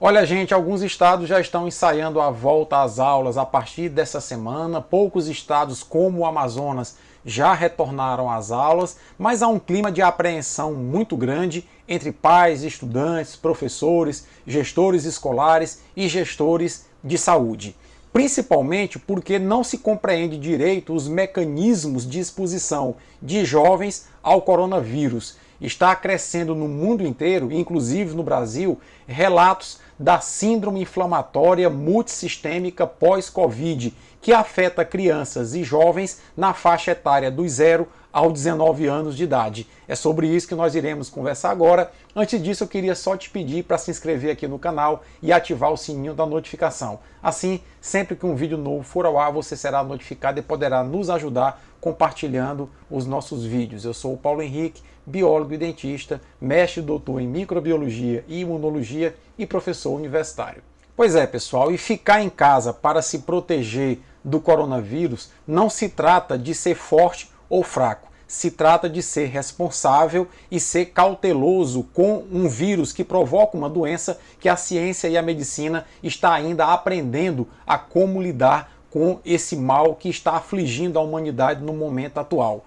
Olha, gente, alguns estados já estão ensaiando a volta às aulas a partir dessa semana. Poucos estados, como o Amazonas, já retornaram às aulas, mas há um clima de apreensão muito grande entre pais, estudantes, professores, gestores escolares e gestores de saúde. Principalmente porque não se compreende direito os mecanismos de exposição de jovens ao coronavírus. Está crescendo no mundo inteiro, inclusive no Brasil, relatos da síndrome inflamatória multissistêmica pós-Covid, que afeta crianças e jovens na faixa etária dos 0 aos 19 anos de idade. É sobre isso que nós iremos conversar agora. Antes disso, eu queria só te pedir para se inscrever aqui no canal e ativar o sininho da notificação. Assim, sempre que um vídeo novo for ao ar, você será notificado e poderá nos ajudar compartilhando os nossos vídeos. Eu sou o Paulo Henrique, biólogo e dentista, mestre e doutor em microbiologia e imunologia e professor universitário. Pois é, pessoal, e ficar em casa para se proteger do coronavírus não se trata de ser forte ou fraco. Se trata de ser responsável e ser cauteloso com um vírus que provoca uma doença que a ciência e a medicina está ainda aprendendo a como lidar com esse mal que está afligindo a humanidade no momento atual.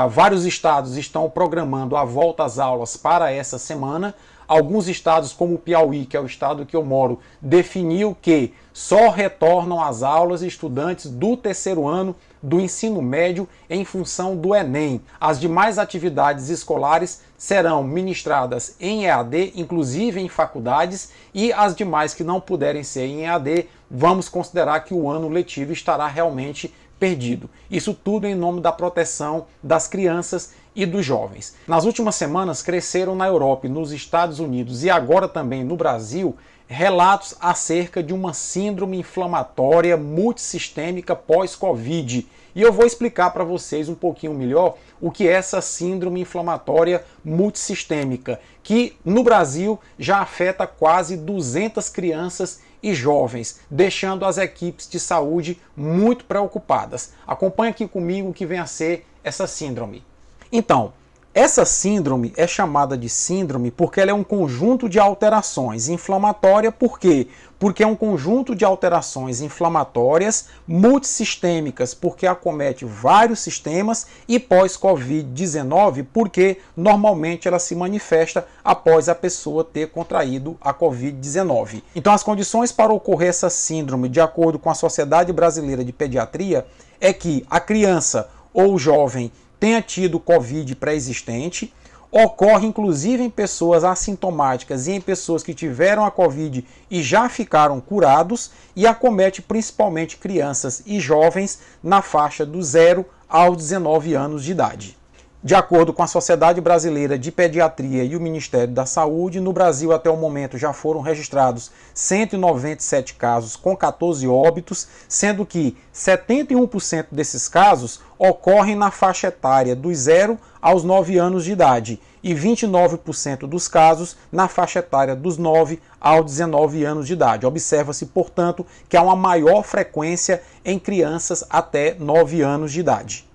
Vários estados estão programando a volta às aulas para essa semana. Alguns estados, como o Piauí, que é o estado que eu moro, definiu que só retornam às aulas estudantes do terceiro ano do ensino médio em função do Enem. As demais atividades escolares serão ministradas em EAD, inclusive em faculdades, e as demais que não puderem ser em EAD, vamos considerar que o ano letivo estará realmente perdido. Isso tudo em nome da proteção das crianças e dos jovens. Nas últimas semanas cresceram na Europa e nos Estados Unidos e agora também no Brasil relatos acerca de uma síndrome inflamatória multissistêmica pós-Covid. E eu vou explicar para vocês um pouquinho melhor o que é essa síndrome inflamatória multissistêmica, que no Brasil já afeta quase 200 crianças e jovens, deixando as equipes de saúde muito preocupadas. Acompanhe aqui comigo o que vem a ser essa síndrome. Então, essa síndrome é chamada de síndrome porque ela é um conjunto de alterações inflamatórias. Por quê? Porque é um conjunto de alterações inflamatórias multissistêmicas, porque acomete vários sistemas, e pós-Covid-19, porque normalmente ela se manifesta após a pessoa ter contraído a Covid-19. Então, as condições para ocorrer essa síndrome, de acordo com a Sociedade Brasileira de Pediatria, é que a criança ou o jovem tenha tido Covid pré-existente, ocorre inclusive em pessoas assintomáticas e em pessoas que tiveram a Covid e já ficaram curados, e acomete principalmente crianças e jovens na faixa dos 0 aos 19 anos de idade. De acordo com a Sociedade Brasileira de Pediatria e o Ministério da Saúde, no Brasil até o momento já foram registrados 197 casos com 14 óbitos, sendo que 71% desses casos ocorrem na faixa etária dos 0 aos 9 anos de idade e 29% dos casos na faixa etária dos 9 aos 19 anos de idade. Observa-se, portanto, que há uma maior frequência em crianças até 9 anos de idade.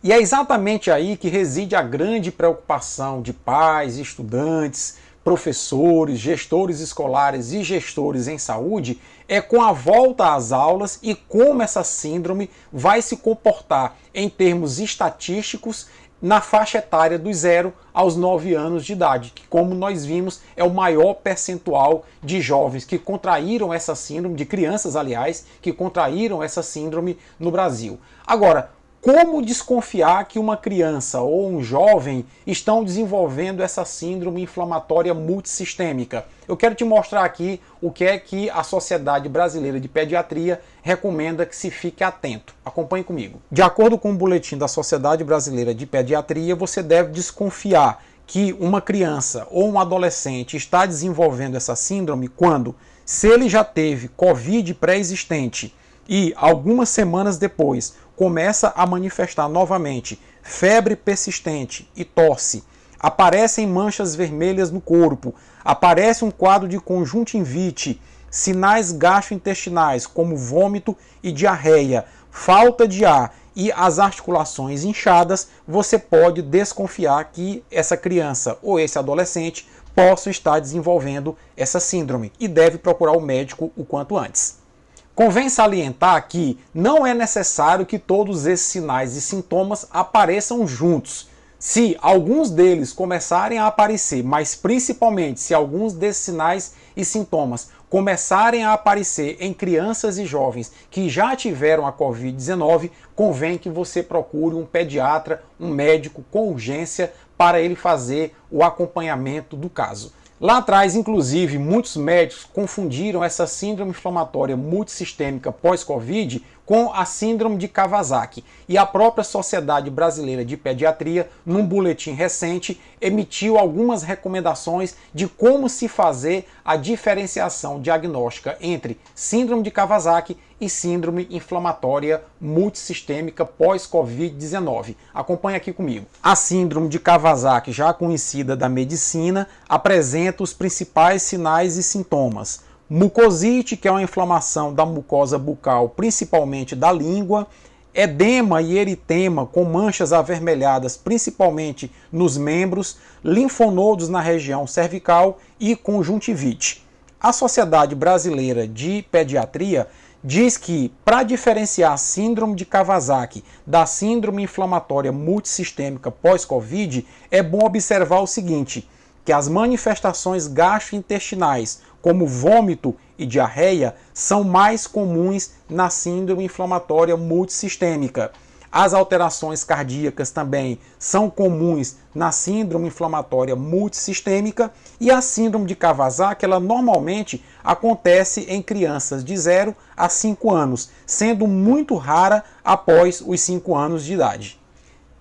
E é exatamente aí que reside a grande preocupação de pais, estudantes, professores, gestores escolares e gestores em saúde, é com a volta às aulas e como essa síndrome vai se comportar em termos estatísticos na faixa etária dos 0 aos 9 anos de idade, que, como nós vimos, é o maior percentual de jovens que contraíram essa síndrome, de crianças, aliás, que contraíram essa síndrome no Brasil. Agora, como desconfiar que uma criança ou um jovem estão desenvolvendo essa síndrome inflamatória multissistêmica? Eu quero te mostrar aqui o que é que a Sociedade Brasileira de Pediatria recomenda que se fique atento. Acompanhe comigo. De acordo com o boletim da Sociedade Brasileira de Pediatria, você deve desconfiar que uma criança ou um adolescente está desenvolvendo essa síndrome quando, se ele já teve Covid pré-existente e algumas semanas depois começa a manifestar novamente febre persistente e tosse, aparecem manchas vermelhas no corpo, aparece um quadro de conjuntivite, sinais gastrointestinais como vômito e diarreia, falta de ar e as articulações inchadas, você pode desconfiar que essa criança ou esse adolescente possam estar desenvolvendo essa síndrome e deve procurar o médico o quanto antes. Convém salientar que não é necessário que todos esses sinais e sintomas apareçam juntos. Se alguns deles começarem a aparecer, mas principalmente se alguns desses sinais e sintomas começarem a aparecer em crianças e jovens que já tiveram a Covid-19, convém que você procure um pediatra, um médico com urgência para ele fazer o acompanhamento do caso. Lá atrás, inclusive, muitos médicos confundiram essa síndrome inflamatória multissistêmica pós-Covid com a síndrome de Kawasaki. E a própria Sociedade Brasileira de Pediatria, num boletim recente, emitiu algumas recomendações de como se fazer a diferenciação diagnóstica entre síndrome de Kawasaki e síndrome inflamatória multissistêmica pós-Covid-19. Acompanhe aqui comigo. A síndrome de Kawasaki, já conhecida da medicina, apresenta os principais sinais e sintomas. Mucosite, que é uma inflamação da mucosa bucal, principalmente da língua. Edema e eritema com manchas avermelhadas, principalmente nos membros. Linfonodos na região cervical e conjuntivite. A Sociedade Brasileira de Pediatria diz que, para diferenciar a síndrome de Kawasaki da síndrome inflamatória multissistêmica pós-Covid, é bom observar o seguinte, que as manifestações gastrointestinais, como vômito e diarreia, são mais comuns na síndrome inflamatória multissistêmica. As alterações cardíacas também são comuns na síndrome inflamatória multissistêmica e a síndrome de Kawasaki, ela normalmente acontece em crianças de 0 a 5 anos, sendo muito rara após os 5 anos de idade.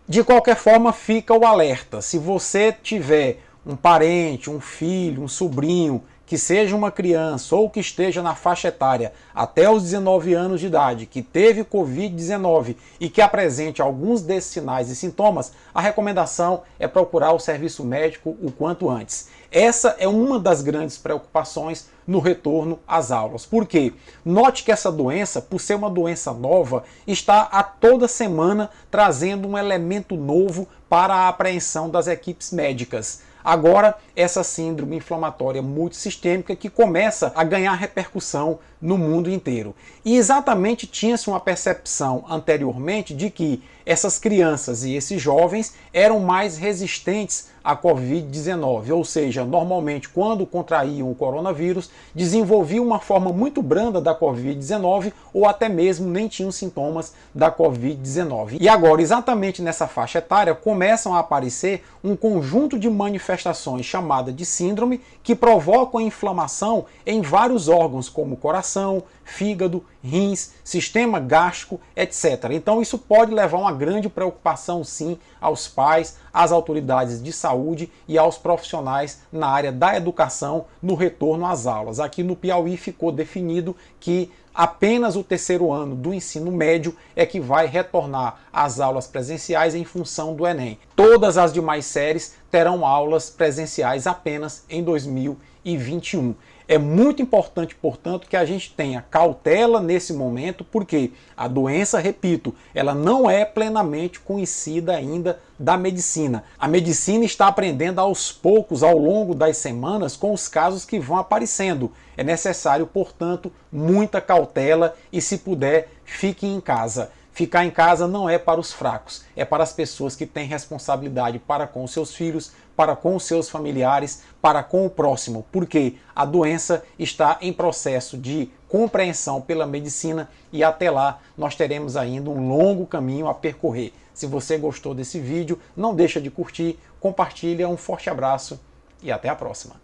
De qualquer forma, fica o alerta. Se você tiver um parente, um filho, um sobrinho, que seja uma criança ou que esteja na faixa etária até os 19 anos de idade, que teve Covid-19 e que apresente alguns desses sinais e sintomas, a recomendação é procurar o serviço médico o quanto antes. Essa é uma das grandes preocupações no retorno às aulas. Por quê? Note que essa doença, por ser uma doença nova, está a toda semana trazendo um elemento novo para a apreensão das equipes médicas. Agora, essa síndrome inflamatória multissistêmica que começa a ganhar repercussão no mundo inteiro. E exatamente tinha-se uma percepção anteriormente de que essas crianças e esses jovens eram mais resistentes à Covid-19, ou seja, normalmente quando contraíam o coronavírus, desenvolviam uma forma muito branda da Covid-19 ou até mesmo nem tinham sintomas da Covid-19. E agora, exatamente nessa faixa etária, começam a aparecer um conjunto de manifestações chamada de síndrome que provocam inflamação em vários órgãos, como coração, fígado, rins, sistema gástrico, etc. Então isso pode levar a uma grande preocupação, sim, aos pais, às autoridades de saúde e aos profissionais na área da educação no retorno às aulas. Aqui no Piauí ficou definido que apenas o terceiro ano do ensino médio é que vai retornar às aulas presenciais em função do Enem. Todas as demais séries terão aulas presenciais apenas em 2021. É muito importante, portanto, que a gente tenha cautela nesse momento, porque a doença, repito, ela não é plenamente conhecida ainda da medicina. A medicina está aprendendo aos poucos, ao longo das semanas, com os casos que vão aparecendo. É necessário, portanto, muita cautela e, se puder, fique em casa. Ficar em casa não é para os fracos, é para as pessoas que têm responsabilidade para com os seus filhos, para com os seus familiares, para com o próximo, porque a doença está em processo de compreensão pela medicina e até lá nós teremos ainda um longo caminho a percorrer. Se você gostou desse vídeo, não deixa de curtir, compartilha, um forte abraço e até a próxima.